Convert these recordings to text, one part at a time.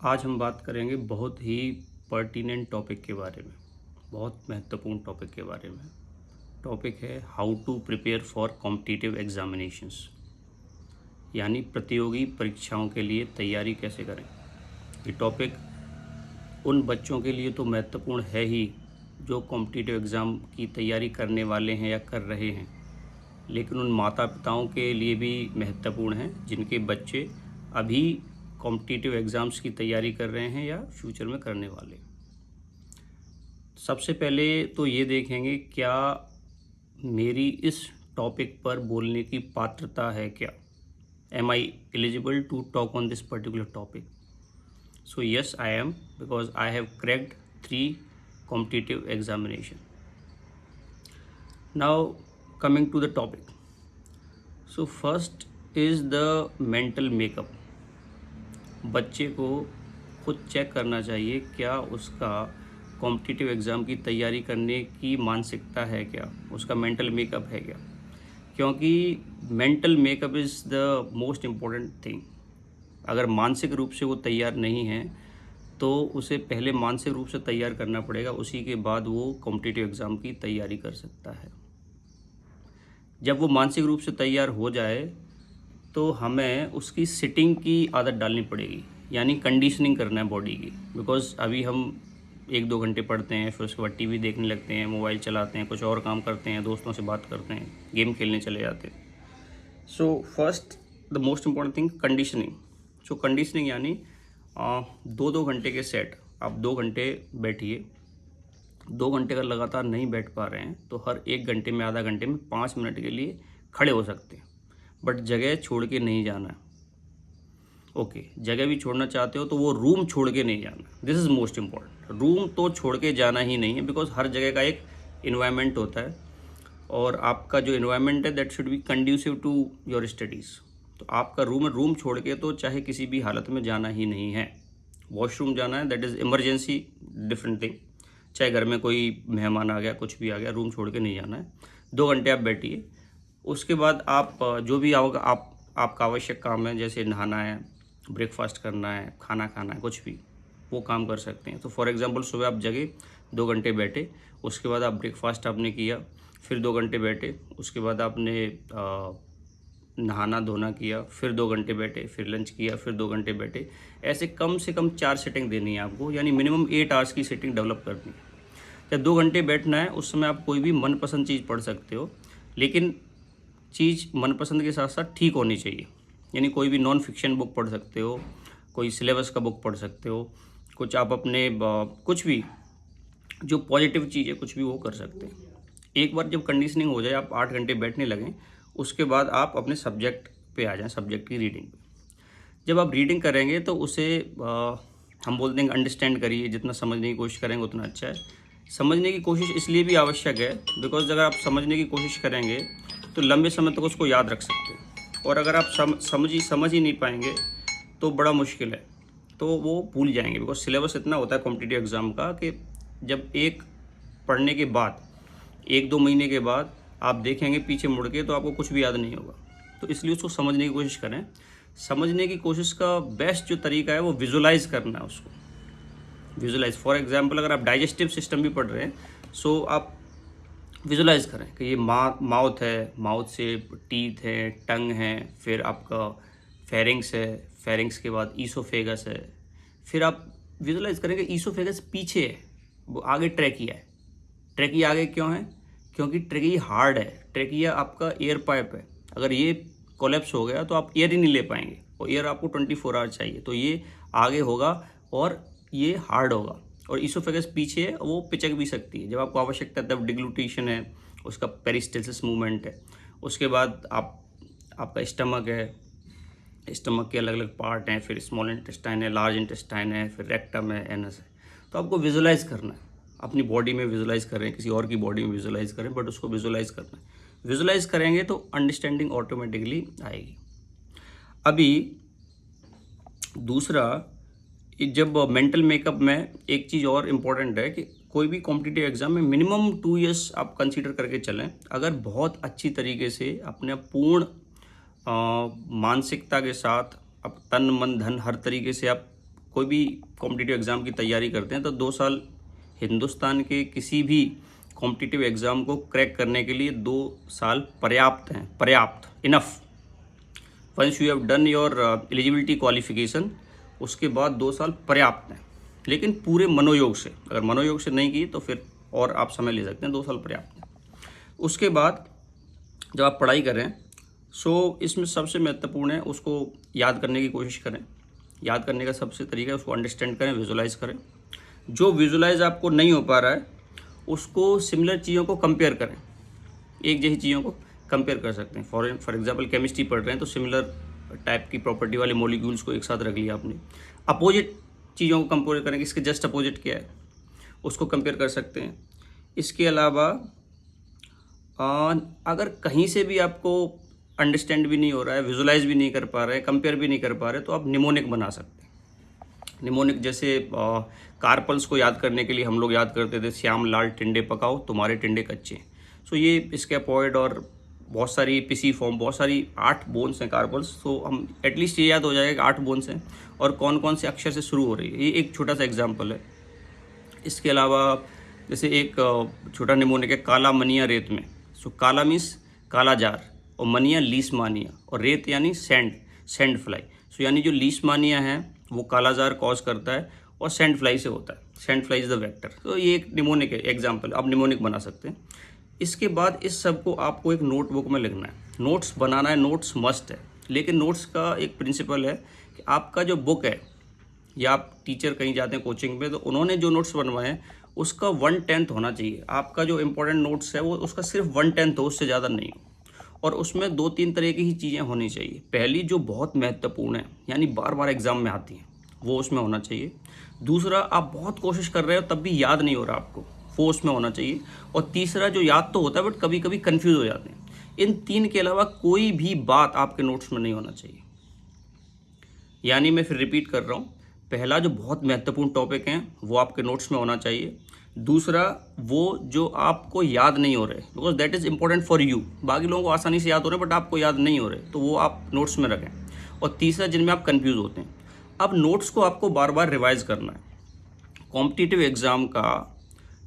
आज हम बात करेंगे बहुत ही पर्टिनेंट टॉपिक के बारे में, बहुत महत्वपूर्ण टॉपिक के बारे में। टॉपिक है how to prepare for competitive examinations, यानी प्रतियोगी परीक्षाओं के लिए तैयारी कैसे करें। ये टॉपिक उन बच्चों के लिए तो महत्वपूर्ण है ही जो कॉम्पिटिटिव एग्ज़ाम की तैयारी करने वाले हैं या कर रहे हैं, लेकिन उन माता पिताओं के लिए भी महत्वपूर्ण है जिनके बच्चे अभी कॉम्पिटिटिव एग्ज़ाम्स की तैयारी कर रहे हैं या फ्यूचर में करने वाले। सबसे पहले तो ये देखेंगे क्या मेरी इस टॉपिक पर बोलने की पात्रता है, क्या am I eligible to talk on this particular topic. So yes I am, because I have cracked 3 competitive examination. Now coming to the topic, so first is the mental makeup. बच्चे को खुद check करना चाहिए क्या उसका competitive exam की तैयारी करने की मानसिकता है, क्या उसका मेंटल मेकअप है क्या, क्योंकि mental makeup is the most important thing. अगर मानसिक रूप से वो तैयार नहीं है तो उसे पहले मानसिक रूप से तैयार करना पड़ेगा, उसी के बाद वो कॉम्पिटिटिव एग्ज़ाम की तैयारी कर सकता है। जब वो मानसिक रूप से तैयार हो जाए तो हमें उसकी सिटिंग की आदत डालनी पड़ेगी, यानी कंडीशनिंग करना है बॉडी की। बिकॉज़ अभी हम 1-2 घंटे पढ़ते हैं, फिर उसके बाद टीवी देखने लगते हैं, मोबाइल चलाते हैं, कुछ और काम करते हैं, दोस्तों से बात करते हैं, गेम खेलने चले जाते हैं। So first the most important thing conditioning. So conditioning यानी 2-2 घंटे के सेट, आप 2 घंटे बैठिए। 2 घंटे अगर लगातार नहीं बैठ पा रहे हैं तो हर 1 घंटे में, आधा घंटे में 5 मिनट के लिए खड़े हो सकते हैं, बट जगह छोड़ के नहीं जाना है। ओके, जगह भी छोड़ना चाहते हो तो वो रूम छोड़ के नहीं जाना, this is most important. Room तो छोड़ के जाना ही नहीं है, बिकॉज हर जगह का एक इन्वायरमेंट होता है और आपका जो इन्वायरमेंट है that should be conducive to your studies. तो आपका रूम छोड़ के तो चाहे किसी भी हालत में जाना ही नहीं है। वॉशरूम जाना है that is emergency, different thing. चाहे घर में कोई मेहमान आ गया, कुछ भी आ गया, रूम छोड़ के नहीं जाना है। 2 घंटे आप बैठिए, उसके बाद आप जो भी आपका आवश्यक काम है, जैसे नहाना है, ब्रेकफास्ट करना है, खाना खाना है, कुछ भी वो काम कर सकते हैं। तो फॉर एग्जांपल सुबह आप जगे, 2 घंटे बैठे, उसके बाद आप ब्रेकफास्ट आपने किया, फिर 2 घंटे बैठे, उसके बाद आपने नहाना धोना किया, फिर 2 घंटे बैठे, फिर लंच किया, फिर 2 घंटे बैठे। ऐसे कम से कम 4 सेटिंग देनी है आपको, यानी मिनिमम 8 आवर्स की सेटिंग डेवलप करनी है। जब 2 घंटे बैठना है उस समय आप कोई भी मनपसंद चीज़ पढ़ सकते हो, लेकिन चीज़ मनपसंद के साथ साथ ठीक होनी चाहिए। यानी कोई भी नॉन फिक्शन बुक पढ़ सकते हो, कोई सिलेबस का बुक पढ़ सकते हो, कुछ आप अपने कुछ भी जो पॉजिटिव चीज़ है कुछ भी वो कर सकते हैं। एक बार जब कंडीशनिंग हो जाए, आप 8 घंटे बैठने लगें, उसके बाद आप अपने सब्जेक्ट पे आ जाएं, सब्जेक्ट की रीडिंग पे। जब आप रीडिंग करेंगे तो उसे हम बोलते हैं अंडरस्टैंड करिए, जितना समझने की कोशिश करेंगे उतना अच्छा है। समझने की कोशिश इसलिए भी आवश्यक है बिकॉज अगर आप समझने की कोशिश करेंगे तो लंबे समय तक उसको याद रख सकते हैं, और अगर आप समझ ही नहीं पाएंगे तो बड़ा मुश्किल है, तो वो भूल जाएंगे। बिकॉज सिलेबस इतना होता है कॉम्पिटिटिव एग्ज़ाम का कि जब एक पढ़ने के बाद 1-2 महीने के बाद आप देखेंगे पीछे मुड़ के तो आपको कुछ भी याद नहीं होगा। तो इसलिए उसको समझने की कोशिश करें। समझने की कोशिश का बेस्ट जो तरीका है वो विजुलाइज़ करना है उसको। विजुलाइज, फॉर एग्जांपल अगर आप डाइजेस्टिव सिस्टम भी पढ़ रहे हैं, सो आप विजुलाइज करें कि ये माउथ है, माउथ से टीथ है, टंग है, फिर आपका फेरिंग्स है, फेरिंग्स के बाद ईसोफेगस है। फिर आप विजुलाइज करें कि ईसोफेगस पीछे है, वो आगे ट्रैकिया है। ट्रैकिया आगे क्यों है? क्योंकि ट्रैकिया हार्ड है। ट्रैकिया आपका एयर पाइप है, अगर ये कोलेप्स हो गया तो आप एयर ही नहीं ले पाएंगे, और एयर आपको 24 आवर चाहिए, तो ये आगे होगा और ये हार्ड होगा। और ईसोफेगस पीछे है, वो पिचक भी सकती है जब आपको आवश्यकता है, तब डिग्लूटेशन है, उसका पेरिस्टेल्सिस मूवमेंट है। उसके बाद आपका स्टमक है, स्टमक के अलग अलग पार्ट हैं, फिर स्मॉल इंटेस्टाइन है, लार्ज इंटेस्टाइन है, फिर रेक्टम है, एनस है। तो आपको विजुलाइज करना है, अपनी बॉडी में विजुलाइज करें, किसी और की बॉडी में विजुलाइज करें, बट उसको विजुलाइज करना है। विजुलाइज करेंगे तो अंडरस्टैंडिंग ऑटोमेटिकली आएगी। अभी दूसरा, जब मेंटल मेकअप में एक चीज़ और इम्पॉर्टेंट है कि कोई भी कॉम्पिटिटिव एग्ज़ाम में मिनिमम 2 इयर्स आप कंसीडर करके चलें। अगर बहुत अच्छी तरीके से अपने पूर्ण मानसिकता के साथ, अब तन मन धन हर तरीके से आप कोई भी कॉम्पिटिटिव एग्ज़ाम की तैयारी करते हैं तो 2 साल हिंदुस्तान के किसी भी कॉम्पिटिटिव एग्ज़ाम को क्रैक करने के लिए 2 साल पर्याप्त हैं, पर्याप्त, enough. Once you have done your eligibility qualification, उसके बाद 2 साल पर्याप्त हैं, लेकिन पूरे मनोयोग से। अगर मनोयोग से नहीं की तो फिर और आप समय ले सकते हैं, 2 साल पर्याप्त हैं। उसके बाद जब आप पढ़ाई करें, सो इसमें सबसे महत्वपूर्ण है उसको याद करने की कोशिश करें। याद करने का सबसे तरीका है उसको अंडरस्टैंड करें, विजुलाइज करें। जो विजुलाइज आपको नहीं हो पा रहा है उसको सिमिलर चीज़ों को कंपेयर करें, एक जैसी चीज़ों को कंपेयर कर सकते हैं। फॉर एग्जांपल केमिस्ट्री पढ़ रहे हैं तो सिमिलर टाइप की प्रॉपर्टी वाले मॉलिक्यूल्स को एक साथ रख लिया आपने। अपोजिट चीज़ों को कंपेयर करें कि इसके जस्ट अपोजिट क्या है, उसको कंपेयर कर सकते हैं। इसके अलावा अगर कहीं से भी आपको अंडरस्टैंड भी नहीं हो रहा है, विजुलाइज भी नहीं कर पा रहे, कंपेयर भी नहीं कर पा रहे, तो आप निमोनिक बना सकते हैं। निमोनिक जैसे कार्पल्स को याद करने के लिए हम लोग याद करते थे, श्याम लाल टिंडे पकाओ तुम्हारे टिंडे कच्चे। सो ये स्कैपॉइड और बहुत सारी पिसीफॉर्म, बहुत सारी 8 बोन्स हैं कार्पल्स। तो हम एटलीस्ट ये याद हो जाएगा कि 8 बोन्स हैं और कौन कौन से अक्षर से शुरू हो रही है। ये एक छोटा सा एग्जाम्पल है। इसके अलावा जैसे एक छोटा निमोनिक है, काला मनिया रेत में। सो काला मीन्स काला जार और मनिया लीसमानिया और रेत यानी सैंड फ्लाई। सो यानी जो लीसमानिया है वो काला जार कॉज करता है और सैंड फ्लाई से होता है। Sand fly is the vector. तो ये एक निमोनिक है एग्जाम्पल, आप निमोनिक बना सकते हैं। इसके बाद इस सब को आपको एक नोटबुक में लिखना है। नोट्स बनाना है, नोट्स मस्ट है, लेकिन नोट्स का एक प्रिंसिपल है कि आपका जो बुक है या आप टीचर कहीं जाते हैं कोचिंग पे तो उन्होंने जो नोट्स बनवाए हैं उसका 1/10 होना चाहिए। आपका जो इम्पोर्टेंट नोट्स है वो उसका सिर्फ 1/10 हो, उससे ज़्यादा नहीं हो। और उसमें 2-3 तरह की ही चीज़ें होनी चाहिए। पहली जो बहुत महत्वपूर्ण है, यानी बार बार एग्जाम में आती हैं, वो उसमें होना चाहिए। दूसरा, आप बहुत कोशिश कर रहे हो तब भी याद नहीं हो रहा आपको, वो उसमें होना चाहिए। और तीसरा, जो याद तो होता है बट कभी कभी कन्फ्यूज़ हो जाते हैं। इन 3 के अलावा कोई भी बात आपके नोट्स में नहीं होना चाहिए। यानी मैं फिर रिपीट कर रहा हूँ, पहला जो बहुत महत्वपूर्ण टॉपिक हैं वो आपके नोट्स में होना चाहिए। दूसरा, वो जो आपको याद नहीं हो रहे, because that is important for you. बाकी लोगों को आसानी से याद हो रहे हैं बट आपको याद नहीं हो रहे, तो वो आप नोट्स में रखें। और तीसरा, जिनमें आप कंफ्यूज होते हैं। अब नोट्स को आपको बार बार रिवाइज करना है। कॉम्पिटिटिव एग्ज़ाम का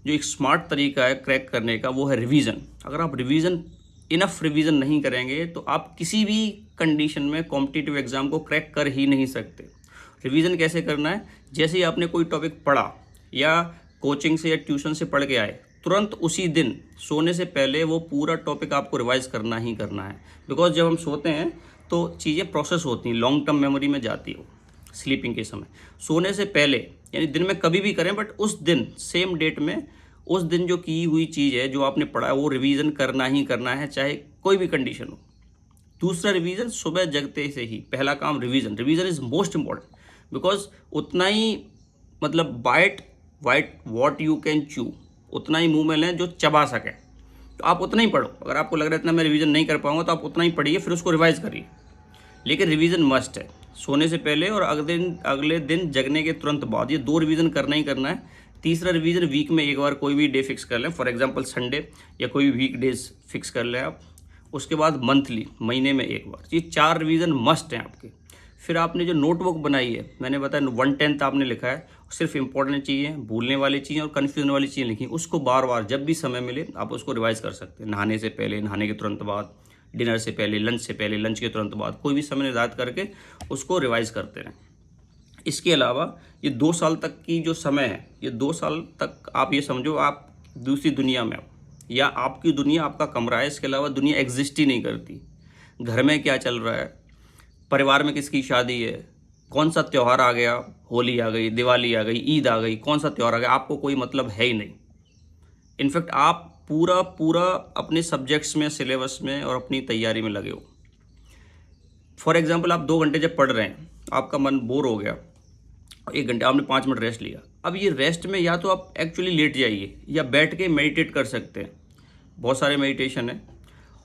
जो एक स्मार्ट तरीका है क्रैक करने का, वो है रिवीजन। अगर आप इनफ रिवीजन नहीं करेंगे तो आप किसी भी कंडीशन में कॉम्पिटिटिव एग्ज़ाम को क्रैक कर ही नहीं सकते। रिवीजन कैसे करना है? जैसे ही आपने कोई टॉपिक पढ़ा या कोचिंग से या ट्यूशन से पढ़ के आए, तुरंत उसी दिन सोने से पहले वो पूरा टॉपिक आपको रिवाइज करना ही करना है। बिकॉज जब हम सोते हैं तो चीज़ें प्रोसेस होती हैं, लॉन्ग टर्म मेमोरी में जाती है वो स्लीपिंग के समय। सोने से पहले यानी दिन में कभी भी करें, बट उस दिन सेम डेट में उस दिन जो की हुई चीज़ है, जो आपने पढ़ा है, वो रिवीजन करना ही करना है, चाहे कोई भी कंडीशन हो। दूसरा रिवीजन, सुबह जगते से ही पहला काम revision. Revision is most important because उतना ही मतलब bite what you can chew, उतना ही मुंह में लें जो चबा सके। तो आप उतना ही पढ़ो। अगर आपको लग रहा है इतना मैं रिवीजन नहीं कर पाऊंगा तो आप उतना ही पढ़िए, फिर उसको रिवाइज करिए। लेकिन रिवीजन मस्ट है, सोने से पहले और अगले दिन जगने के तुरंत बाद। ये 2 रिवीजन करना ही करना है। तीसरा रिवीजन, वीक में एक बार कोई भी डे फिक्स कर लें, फॉर एग्जांपल संडे या कोई भी वीक डेज फिक्स कर लें आप। उसके बाद मंथली, महीने में एक बार। ये 4 रिवीजन मस्ट हैं आपके। फिर आपने जो नोटबुक बनाई है, मैंने बताया 1/10 आपने लिखा है, सिर्फ इंपॉर्टेंट चीज़ें, भूलने वाली चीज़ें और कन्फ्यूजन वाली चीज़ें लिखी। उसको बार बार जब भी समय मिले आप उसको रिवाइज कर सकते हैं। नहाने से पहले, नहाने के तुरंत बाद, डिनर से पहले, लंच के तुरंत बाद, कोई भी समय निर्धारित करके उसको रिवाइज करते रहें। इसके अलावा ये 2 साल तक की जो समय है, ये 2 साल तक आप ये समझो आप दूसरी दुनिया में हो, या आपकी दुनिया आपका कमरा है, इसके अलावा दुनिया एग्जिस्ट ही नहीं करती। घर में क्या चल रहा है, परिवार में किसकी शादी है, कौन सा त्यौहार आ गया, होली आ गई, दिवाली आ गई, ईद आ गई, कौन सा त्यौहार आ गया, आपको कोई मतलब है ही नहीं। इनफैक्ट आप पूरा अपने सब्जेक्ट्स में, सिलेबस में और अपनी तैयारी में लगे हो। फॉर एग्जाम्पल, आप 2 घंटे जब पढ़ रहे हैं, आपका मन बोर हो गया, 1 घंटे आपने 5 मिनट रेस्ट लिया। अब ये रेस्ट में या तो आप एक्चुअली लेट जाइए या बैठ के मेडिटेट कर सकते हैं, बहुत सारे मेडिटेशन है,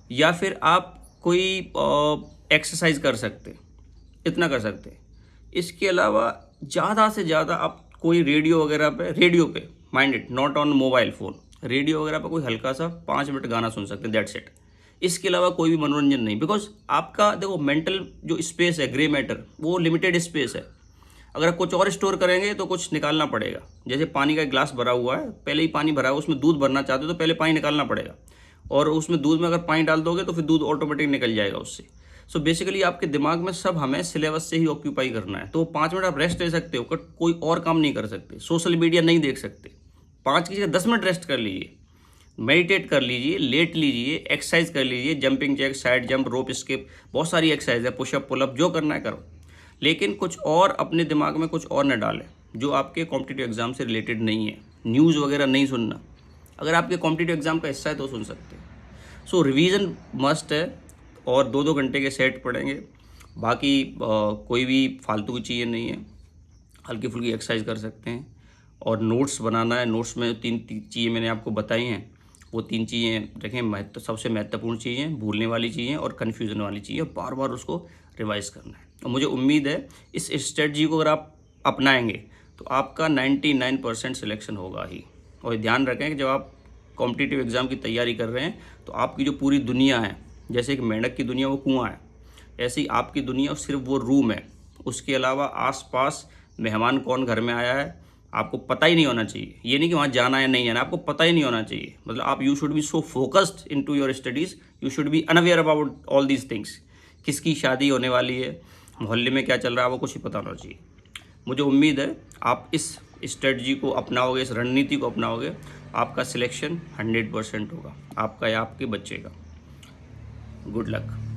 या फिर आप कोई एक्सरसाइज कर सकते हैं, इतना कर सकते हैं। इसके अलावा ज़्यादा से ज़्यादा आप कोई रेडियो पे mind it, not on mobile phone, radio वगैरह पर कोई हल्का सा 5 मिनट गाना सुन सकते हैं, दैट्स इट। इसके अलावा कोई भी मनोरंजन नहीं, बिकॉज आपका देखो मेंटल जो स्पेस है, ग्रे मैटर, वो लिमिटेड स्पेस है। अगर आप कुछ और स्टोर करेंगे तो कुछ निकालना पड़ेगा। जैसे पानी का गिलास भरा हुआ है, पहले ही पानी भरा है, उसमें दूध भरना चाहते हो तो पहले पानी निकालना पड़ेगा, और उसमें दूध में अगर पानी डाल दोगे तो फिर दूध ऑटोमेटिक निकल जाएगा उससे। सो बेसिकली आपके दिमाग में सब हमें सिलेबस से ही ऑक्यूपाई करना है। तो 5 मिनट आप रेस्ट ले सकते हो, कोई और काम नहीं कर सकते, सोशल मीडिया नहीं देख सकते, 5 की जगह 10 मिनट रेस्ट कर लीजिए, मेडिटेट कर लीजिए, लेट लीजिए, एक्सरसाइज कर लीजिए, जंपिंग जैक, साइड जंप, रोप स्किप, बहुत सारी एक्सरसाइज है, पुशअप पुलअप, जो करना है करो। लेकिन कुछ और अपने दिमाग में कुछ और न डालें जो आपके कॉम्पिटिटिव एग्जाम से रिलेटेड नहीं है। न्यूज़ वगैरह नहीं सुनना, अगर आपके कॉम्पिटिटिव एग्जाम का हिस्सा है तो सुन सकते हैं। सो रिवीजन मस्ट है, और 2-2 घंटे के सेट पढ़ेंगे। बाकी कोई भी फालतू की चीज़ें नहीं है, हल्की फुल्की एक्सरसाइज कर सकते हैं। और नोट्स बनाना है, नोट्स में 3 चीज़ें मैंने आपको बताई हैं, वो 3 चीज़ें रखें, सबसे महत्वपूर्ण चीज़ें, भूलने वाली चीज़ें और कन्फ्यूज़न वाली चीज़ें, बार बार उसको रिवाइज करना है। और मुझे उम्मीद है इस स्ट्रेटजी को अगर आप अपनाएंगे तो आपका 99% सिलेक्शन होगा ही। और ध्यान रखें कि जब आप कॉम्पिटिटिव एग्ज़ाम की तैयारी कर रहे हैं तो आपकी जो पूरी दुनिया है, जैसे एक मेंढक की दुनिया वो कुआं है, ऐसे ही आपकी दुनिया सिर्फ वो रूम है, उसके अलावा आसपास मेहमान कौन घर में आया है आपको पता ही नहीं होना चाहिए। ये नहीं कि वहाँ जाना है नहीं जाना, आपको पता ही नहीं होना चाहिए। मतलब आप you should be so focused into your studies, you should be unaware about all these things. किसकी शादी होने वाली है, मोहल्ले में क्या चल रहा है, वो कुछ ही पता होना चाहिए। मुझे उम्मीद है आप इस स्ट्रेटजी को अपनाओगे, इस रणनीति को अपनाओगे, आपका सिलेक्शन 100% होगा, आपका या आपके बच्चे का। Good luck.